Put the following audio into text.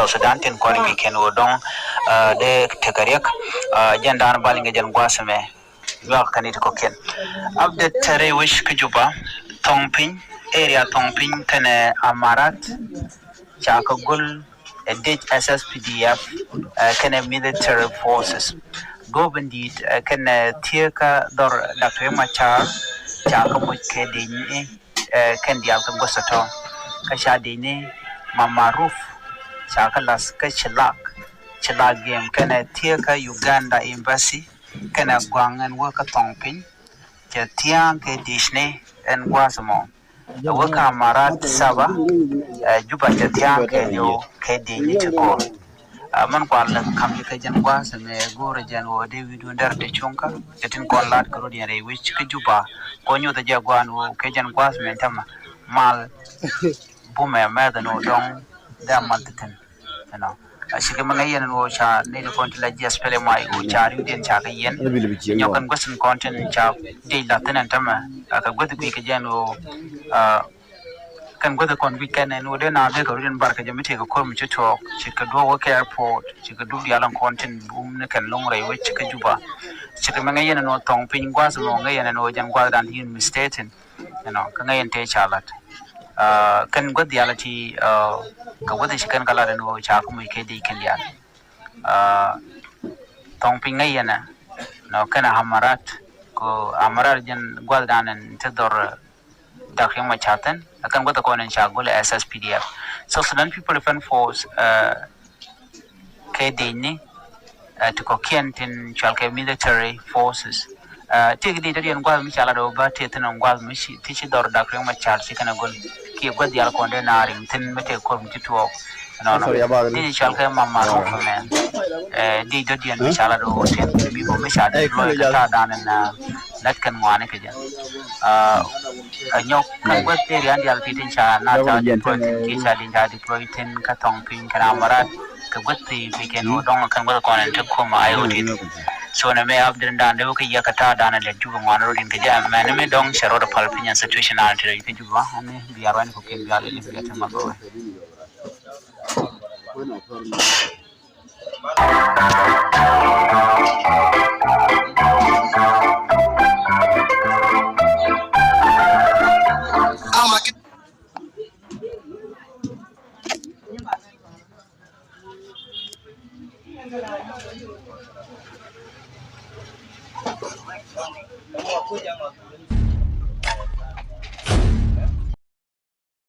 Sudan tin kwani weekend wodong de tekariak jandan balinga jan gwasame yo kanit ko ken update tare wish ke Juba tongpin area tongpin kane amarat chaka gul SSPDF kane military forces go bandit kane tieka dor Dr. Machar chaka muke dinyi kan dial kan gosato kasha dini mamaruf chakalas ka chilak game kana tiaka Uganda embassy kana gwangan waka tongpin ke tiang ke dishne en gwasamo waka marat saba juba ke tiang ke yo ke dinyi chiko man kwala kam ke jan gwasame gore jan wo de widu ndar de chunka jetin kon lat ko rodi re wich ke juba ko nyoda jagwan wo ke jan gwasame tama mal bume medano dong da malten asike mangayen wo cha ne ko la jes pele mai wo cha ri den cha kayen nyokan gosun content cha de la tenen tama ka godu bi ke jano kan godu kon weekend no de na de ko den barka jamite ko ko mu chito chika do wo airport chika do yalan content bum ne kan long rai wo chika juba chika mangayen no tong pin gwas no ngayen no jan gwa dan hin mistaken kan ngayen te chalat kan god reality ka wada shi kan kala da no cha kuma ke dai kan ya tong pinga yana no kana hamarat ko amarar jan gwal danan tador da kuma chatan akan wada ko nan cha gol SSPDF so Sudan People Defense Force ke dai ne to ko kentin chalke military forces tig di tadi gwal mi chala do ba te tan gwal mi shi tichi dor da kuma chal shi kana gol ki god yal konde na ring tin mete ko mi to no ni chal ka mama ro men di do di an mi chala do ten mi bo mi sha do ta dan na lat kan wane ke ja nyok kan god te ri an yal tin cha na ta pro ki cha din ta di pro tin ka tong pin kana marat ka god te weekend no dong kan god ko nan te ko ma ayo di so na me abdin dan de ko yakata dan le ju ngwana ro din ke ja me me dong sharo da palpinya situation na te ke ju ba ane biar wan ko ke biar le biar ta ma go